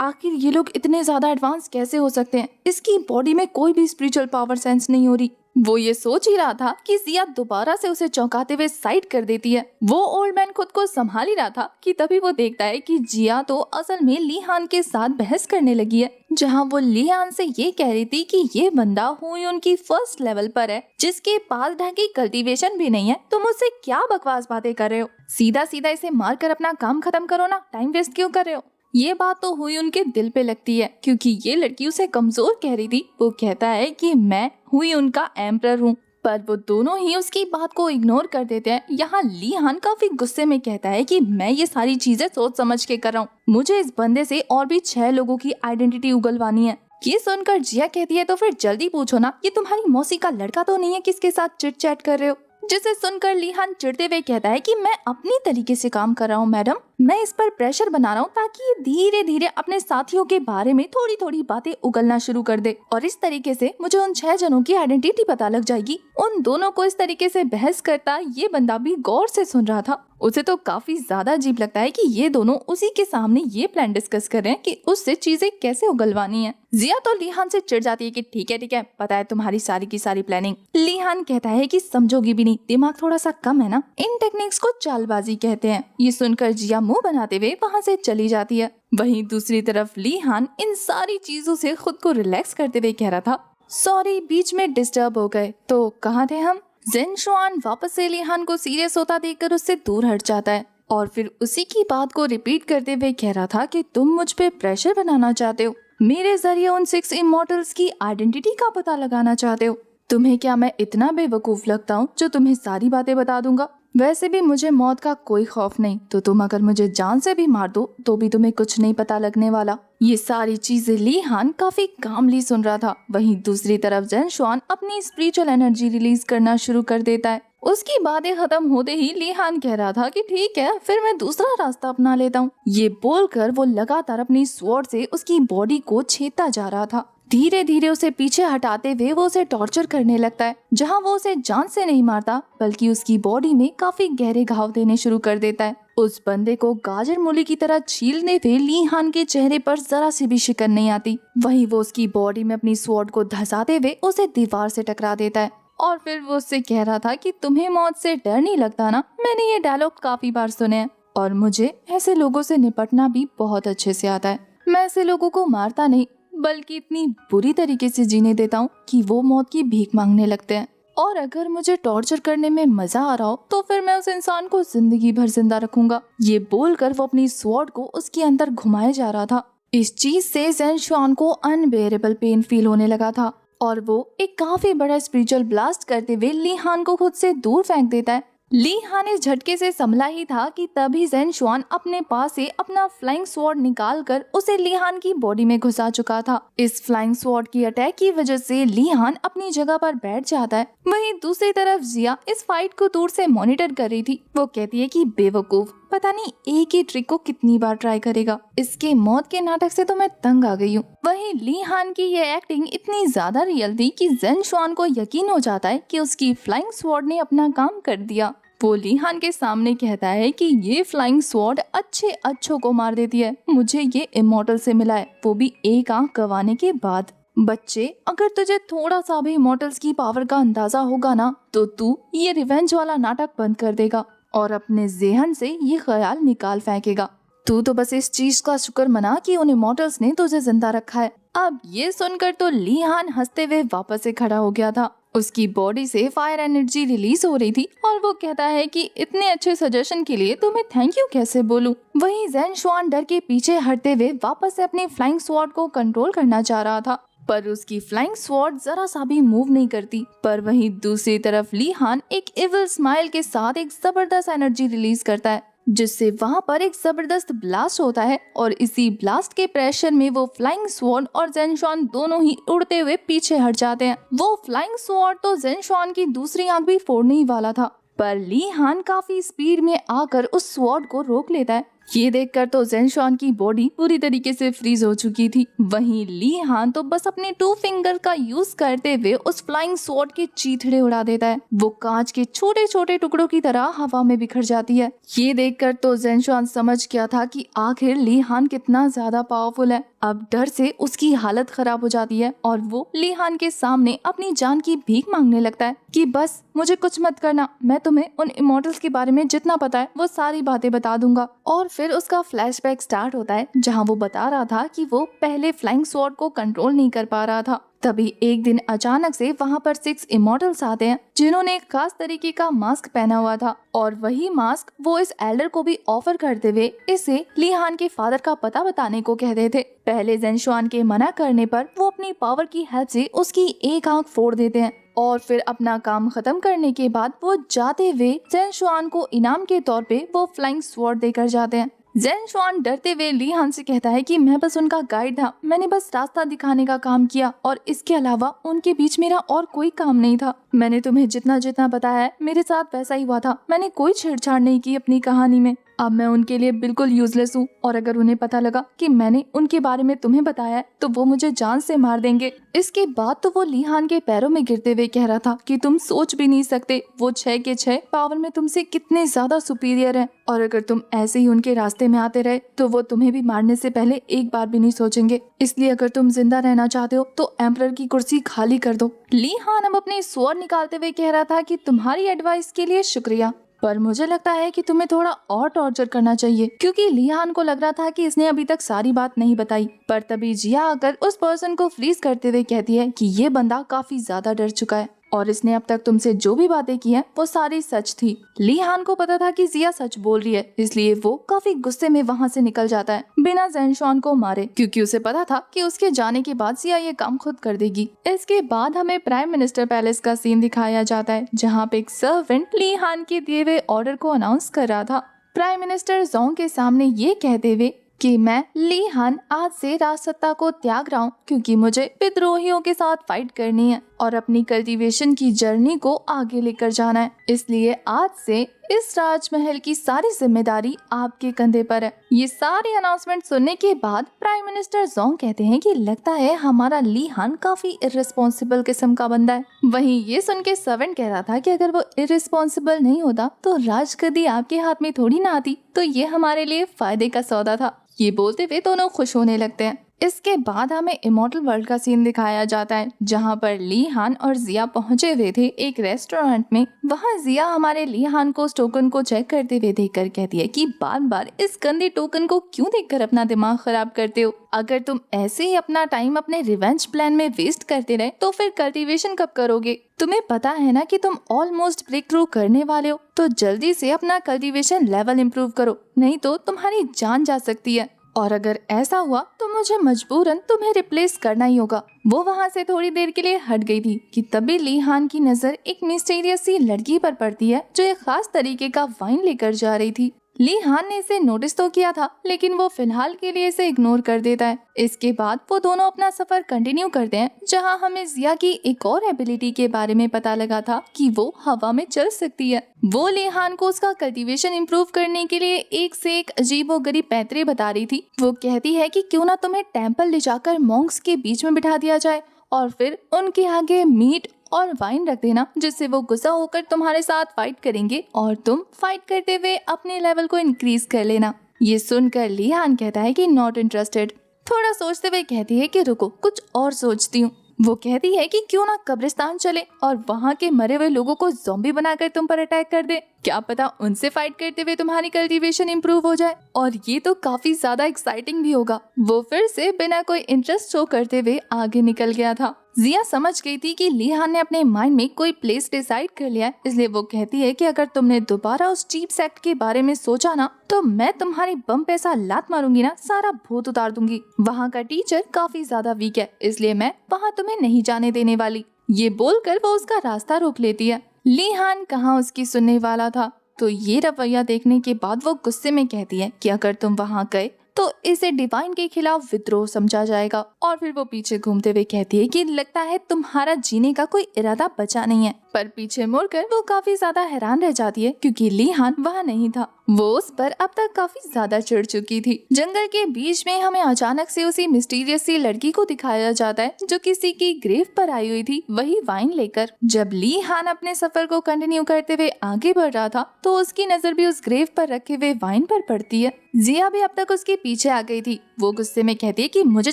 आखिर ये लोग इतने ज्यादा एडवांस कैसे हो सकते हैं? इसकी बॉडी में कोई भी स्पिरिचुअल पावर सेंस नहीं हो रही। वो ये सोच ही रहा था कि जिया दोबारा से उसे चौंकाते हुए साइड कर देती है। वो ओल्ड मैन खुद को संभाल ही रहा था कि तभी वो देखता है कि जिया तो असल में लीहान के साथ बहस करने लगी है, जहां वो लीहान से ये कह रही थी कि ये बंदा हुयून की फर्स्ट लेवल पर है, जिसके पास ढंग की कल्टीवेशन भी नहीं है। तुम मुझसे क्या बकवास बातें कर रहे हो? सीधा सीधा इसे मार कर अपना काम खत्म करो ना, टाइम वेस्ट क्यों कर रहे हो? ये बात तो हुई उनके दिल पे लगती है, क्योंकि ये लड़की उसे कमजोर कह रही थी। वो कहता है कि मैं हुई उनका एम्परर हूँ, पर वो दोनों ही उसकी बात को इग्नोर कर देते हैं। यहाँ लीहान काफी गुस्से में कहता है कि मैं ये सारी चीजें सोच समझ के कर रहा हूँ, मुझे इस बंदे से और भी 6 लोगों की आइडेंटिटी उगलवानी है। ये सुनकर जिया कहती है तो फिर जल्दी पूछो ना, ये तुम्हारी मौसी का लड़का तो नहीं है किसके साथ चिट चैट कर रहे हो? जिसे सुनकर लीहान चिढ़ते हुए कहता है कि मैं अपनी तरीके से काम कर रहा हूँ मैडम, मैं इस पर प्रेशर बना रहा हूँ ताकि ये धीरे धीरे अपने साथियों के बारे में थोड़ी थोड़ी बातें उगलना शुरू कर दे, और इस तरीके से मुझे उन 6 जनों की आइडेंटिटी पता लग जाएगी। उन दोनों को इस तरीके से बहस करता ये बंदा भी गौर से सुन रहा था। उसे तो काफी ज्यादा अजीब लगता है कि ये दोनों उसी के सामने ये प्लान डिस्कस कर रहे हैं कि उससे चीजें कैसे उगलवानी है। जिया तो लीहान से चिढ़ जाती है कि ठीक है पता है तुम्हारी सारी की सारी प्लानिंग। लीहान कहता है कि समझोगी भी नहीं, दिमाग थोड़ा सा कम है ना, इन टेक्निक्स को चालबाजी कहते हैं। ये सुनकर जिया मुंह बनाते हुए वहाँ से चली जाती है। वहीं दूसरी तरफ लीहान इन सारी चीजों से खुद को रिलैक्स करते हुए कह रहा था, सॉरी बीच में डिस्टर्ब हो गए। तो कहाँ थे हम? ज़ेनशुआन वापस से लीहान को सीरियस होता देखकर उससे दूर हट जाता है और फिर उसी की बात को रिपीट करते हुए कह रहा था कि तुम मुझ पे प्रेशर बनाना चाहते हो, मेरे जरिए उन 6 इमॉर्टल्स की आइडेंटिटी का पता लगाना चाहते हो। तुम्हें क्या मैं इतना बेवकूफ लगता हूँ जो तुम्हें सारी बातें बता दूंगा? वैसे भी मुझे मौत का कोई खौफ नहीं, तो तुम अगर मुझे जान से भी मार दो तो भी तुम्हें कुछ नहीं पता लगने वाला। ये सारी चीजें लीहान काफी कामली सुन रहा था। वहीं दूसरी तरफ ज़ेनशुआन अपनी स्पिरिचुअल एनर्जी रिलीज करना शुरू कर देता है। उसकी बातें खत्म होते ही लीहान कह रहा था कि ठीक है फिर मैं दूसरा रास्ता अपना लेता हूँ। ये बोलकर वो लगातार अपनी स्वॉर्ड से उसकी बॉडी को छेदता जा रहा था। धीरे धीरे उसे पीछे हटाते हुए वो उसे टॉर्चर करने लगता है, जहां वो उसे जान से नहीं मारता बल्कि उसकी बॉडी में काफी गहरे घाव देने शुरू कर देता है। उस बंदे को गाजर मूली की तरह छीलने पे लीहान के चेहरे पर जरा सी भी शिकन नहीं आती। वहीं वो उसकी बॉडी में अपनी स्वॉर्ड को धंसाते हुए उसे दीवार से टकरा देता है और फिर वो उससे कह रहा था कि तुम्हें मौत से डर नहीं लगता ना? मैंने ये डायलॉग काफी बार सुने हैं और मुझे ऐसे लोगों से निपटना भी बहुत अच्छे से आता है। मैं ऐसे लोगों को मारता नहीं बल्कि इतनी बुरी तरीके से जीने देता हूँ कि वो मौत की भीख मांगने लगते हैं, और अगर मुझे टॉर्चर करने में मजा आ रहा हो तो फिर मैं उस इंसान को जिंदगी भर जिंदा रखूंगा। ये बोलकर वो अपनी स्वॉर्ड को उसके अंदर घुमाए जा रहा था। इस चीज से ज़ेनशुआन को अनबेरेबल पेन फील होने लगा था और वो एक काफी बड़ा स्पिरिचुअल ब्लास्ट करते हुए लीहान को खुद से दूर फेंक देता है। लीहान इस झटके से संभला ही था कि तभी ज़ेनशुआन अपने पास से अपना फ्लाइंग स्वॉर्ड निकालकर उसे लीहान की बॉडी में घुसा चुका था। इस फ्लाइंग स्वॉर्ड की अटैक की वजह से लीहान अपनी जगह पर बैठ जाता है। वहीं दूसरी तरफ जिया इस फाइट को दूर से मॉनिटर कर रही थी। वो कहती है कि बेवकूफ, पता नहीं एक ही ट्रिक को कितनी बार ट्राई करेगा, इसके मौत के नाटक से तो मैं तंग आ गई हूँ। वहीं लीहान की ये एक्टिंग इतनी ज्यादा रियल थी कि ज़ेनशुआन को यकीन हो जाता है कि उसकी फ्लाइंग स्वॉर्ड ने अपना काम कर दिया। वो लीहान के सामने कहता है कि ये फ्लाइंग स्वॉर्ड अच्छों को मार देती है, मुझे ये इमॉर्टल से मिला है, वो भी एक आंख गंवाने के बाद। बच्चे, अगर तुझे थोड़ा सा भी इमॉर्टल्स की पावर का अंदाजा होगा ना तो तू ये रिवेंज वाला नाटक बंद कर देगा और अपने ज़हन से ये ख्याल निकाल फेंकेगा। तू तो बस इस चीज का शुक्र मना कि उन इमॉर्टल्स ने तुझे जिंदा रखा है। अब ये सुनकर तो लीहान हंसते हुए वापस से खड़ा हो गया था। उसकी बॉडी से फायर एनर्जी रिलीज हो रही थी और वो कहता है कि इतने अच्छे सजेशन के लिए तुम्हें थैंक यू कैसे बोलूं। वहीं ज़ेनशुआन डर के पीछे हटते हुए वापस से अपनी फ्लाइंग स्वॉर्ड को कंट्रोल करना चाह रहा था, पर उसकी फ्लाइंग स्वॉर्ड जरा सा भी मूव नहीं करती। पर वहीं दूसरी तरफ लीहान एक इविल स्माइल के साथ एक जबरदस्त एनर्जी रिलीज करता है, जिससे वहां पर एक जबरदस्त ब्लास्ट होता है और इसी ब्लास्ट के प्रेशर में वो फ्लाइंग स्वॉर्ड और ज़ेनशुआन दोनों ही उड़ते हुए पीछे हट जाते हैं। वो फ्लाइंग स्वॉर्ड तो ज़ेनशुआन की दूसरी आंख भी फोड़ने ही वाला था, पर लीहान काफी स्पीड में आकर उस स्वॉर्ड को रोक लेता है। ये देखकर तो ज़ेनशुआन की बॉडी पूरी तरीके से फ्रीज हो चुकी थी। वहीं लीहान तो बस अपने 2 फिंगर का यूज करते हुए उस फ्लाइंग स्वॉर्ड के चीथड़े उड़ा देता है। वो कांच के छोटे छोटे टुकड़ों की तरह हवा में बिखर जाती है। ये देखकर तो ज़ेनशुआन समझ गया था कि आखिर लीहान कितना ज्यादा पावरफुल है। अब डर से उसकी हालत खराब हो जाती है और वो लीहान के सामने अपनी जान की भीख मांगने लगता है कि बस मुझे कुछ मत करना, मैं तुम्हें उन इमॉर्टल्स के बारे में जितना पता है वो सारी बातें बता दूंगा। और फिर उसका फ्लैशबैक स्टार्ट होता है जहाँ वो बता रहा था कि वो पहले फ्लाइंग स्वॉर्ड को कंट्रोल नहीं कर पा रहा था। तभी एक दिन अचानक से वहाँ पर 6 इमॉर्टल्स आते हैं जिन्होंने एक खास तरीके का मास्क पहना हुआ था और वही मास्क वो इस एल्डर को भी ऑफर करते हुए इसे लीहान के फादर का पता बताने को कहते थे। पहले ज़ेनशुआन के मना करने पर वो अपनी पावर की हेल्प से उसकी एक आंख फोड़ देते हैं और फिर अपना काम खत्म करने के बाद वो जाते हुए ज़ेनशुआन को इनाम के तौर पे वो फ्लाइंग स्वॉर्ड देकर जाते हैं। ज़ेनशुआन डरते हुए लीहान से कहता है कि मैं बस उनका गाइड था, मैंने बस रास्ता दिखाने का काम किया और इसके अलावा उनके बीच मेरा और कोई काम नहीं था। मैंने तुम्हें जितना जितना बताया है मेरे साथ वैसा ही हुआ था, मैंने कोई छेड़छाड़ नहीं की अपनी कहानी में। अब मैं उनके लिए बिल्कुल यूजलेस हूँ और अगर उन्हें पता लगा कि मैंने उनके बारे में तुम्हें बताया है तो वो मुझे जान से मार देंगे। इसके बाद तो वो लीहान के पैरों में गिरते हुए कह रहा था कि तुम सोच भी नहीं सकते वो 6 के 6 पावर में तुमसे कितने ज्यादा सुपीरियर हैं और अगर तुम ऐसे ही उनके रास्ते में आते रहे तो वो तुम्हें भी मारने से पहले एक बार भी नहीं सोचेंगे। इसलिए अगर तुम जिंदा रहना चाहते हो तो एम्परर की कुर्सी खाली कर दो। लीहान अब अपने स्वॉर्ड निकालते हुए कह रहा था कि तुम्हारी एडवाइस के लिए शुक्रिया, पर मुझे लगता है कि तुम्हें थोड़ा और टॉर्चर करना चाहिए, क्योंकि लीहान को लग रहा था कि इसने अभी तक सारी बात नहीं बताई। पर तभी जिया आकर उस पर्सन को फ्रीज करते हुए कहती है कि ये बंदा काफी ज्यादा डर चुका है और इसने अब तक तुमसे जो भी बातें की हैं वो सारी सच थी। लीहान को पता था कि जिया सच बोल रही है, इसलिए वो काफी गुस्से में वहाँ से निकल जाता है बिना ज़ेनशुआन को मारे, क्योंकि उसे पता था कि उसके जाने के बाद जिया ये काम खुद कर देगी। इसके बाद हमें प्राइम मिनिस्टर पैलेस का सीन दिखाया जाता है जहाँ पे एक सर्वेंट लीहान के दिए हुए ऑर्डर को अनाउंस कर रहा था। प्राइम मिनिस्टर जोंग के सामने ये कहते हुए कि मैं लीहान आज से राजसत्ता को त्याग रहा हूँ क्योंकि मुझे विद्रोहियों के साथ फाइट करनी है और अपनी कल्टीवेशन की जर्नी को आगे लेकर जाना है। इसलिए आज से इस राजमहल की सारी जिम्मेदारी आपके कंधे पर है। ये सारे अनाउंसमेंट सुनने के बाद प्राइम मिनिस्टर जोंग कहते हैं कि लगता है हमारा लीहान काफी इर्रेस्पॉन्सिबल किस्म का बंदा है। वहीं ये सुन के सर्वेंट कह रहा था कि अगर वो इर्रेस्पॉन्सिबल नहीं होता तो राजगद्दी आपके हाथ में थोड़ी ना आती, तो ये हमारे लिए फायदे का सौदा था। ये बोलते हुए दोनों खुश होने लगते हैं। इसके बाद हमें इमॉर्टल वर्ल्ड का सीन दिखाया जाता है जहाँ पर लीहान और जिया पहुंचे हुए थे एक रेस्टोरेंट में। वहाँ जिया हमारे लीहान को उस टोकन को चेक करते हुए देखकर कहती है कि बार बार इस गंदे टोकन को क्यों देखकर अपना दिमाग खराब करते हो। अगर तुम ऐसे ही अपना टाइम अपने रिवेंज प्लान में वेस्ट करते रहे तो फिर कल्टीवेशन कब करोगे। तुम्हें पता है ना कि तुम ऑलमोस्ट ब्रेक थ्रू करने वाले हो, तो जल्दी से अपना कल्टीवेशन लेवल इम्प्रूव करो, नहीं तो तुम्हारी जान जा सकती है। और अगर ऐसा हुआ तो मुझे मजबूरन तुम्हें रिप्लेस करना ही होगा। वो वहाँ से थोड़ी देर के लिए हट गई थी कि तभी लीहान की नजर एक मिस्टीरियस सी लड़की पर पड़ती है जो एक खास तरीके का वाइन लेकर जा रही थी। लीहान ने इसे नोटिस तो किया था लेकिन वो फिलहाल के लिए इसे इग्नोर कर देता है। इसके बाद वो दोनों अपना सफर कंटिन्यू करते हैं जहाँ हमें जिया की एक और एबिलिटी के बारे में पता लगा था कि वो हवा में चल सकती है। वो लीहान को उसका कल्टीवेशन इम्प्रूव करने के लिए एक से एक अजीबोगरीब पैंतरे बता रही थी। वो कहती है कि क्यों ना तुम्हें टेम्पल ले जाकर मॉन्क्स के बीच में बिठा दिया जाए और फिर उनके आगे मीट और वाइन रख देना, जिससे वो गुस्सा होकर तुम्हारे साथ फाइट करेंगे और तुम फाइट करते हुए अपने लेवल को इंक्रीज कर लेना। ये सुनकर लीहान कहता है कि नॉट इंटरेस्टेड। थोड़ा सोचते हुए कहती है कि रुको, कुछ और सोचती हूँ। वो कहती है कि क्यों ना कब्रिस्तान चले और वहाँ के मरे हुए लोगों को ज़ॉम्बी बनाकर तुम पर अटैक कर दे। क्या पता उनसे फाइट करते हुए तुम्हारी कल्टीवेशन इंप्रूव हो जाए और ये तो काफी ज्यादा एक्साइटिंग भी होगा। वो फिर से बिना कोई इंटरेस्ट शो करते हुए आगे निकल गया था। जिया समझ गई थी कि लीहान ने अपने माइंड में कोई प्लेस डिसाइड कर लिया है, इसलिए वो कहती है कि अगर तुमने दोबारा उस चीप सेक्ट के बारे में सोचा ना तो मैं तुम्हारी बम पे ऐसा लात मारूंगी ना, सारा भूत उतार दूंगी। वहाँ का टीचर काफी ज्यादा वीक है, इसलिए मैं वहाँ तुम्हें नहीं जाने देने वाली। ये बोलकर वो उसका रास्ता रोक लेती है। लीहान कहाँ उसकी सुनने वाला था, तो ये रवैया देखने के बाद वो गुस्से में कहती है कि अगर तुम वहाँ गए तो इसे डिवाइन के खिलाफ विद्रोह समझा जाएगा। और फिर वो पीछे घूमते हुए कहती है कि लगता है तुम्हारा जीने का कोई इरादा बचा नहीं है, पर पीछे मुड़कर वो काफी ज्यादा हैरान रह जाती है क्योंकि ली हान वहाँ नहीं था। वो उस पर अब तक काफी ज्यादा चिढ़ चुकी थी। जंगल के बीच में हमें अचानक से उसी मिस्टीरियस सी लड़की को दिखाया जाता है जो किसी की ग्रेव पर आई हुई थी, वही वाइन लेकर। जब ली हान अपने सफर को कंटिन्यू करते हुए आगे बढ़ रहा था तो उसकी नजर भी उस ग्रेव पर रखे हुए वाइन पर पड़ती है। जिया भी अब तक उसके पीछे आ गई थी। वो गुस्से में कहती है कि मुझे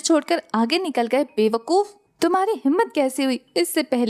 छोड़कर आगे निकल गए बेवकूफ, तुम्हारी हिम्मत कैसे हुई? इससे पहले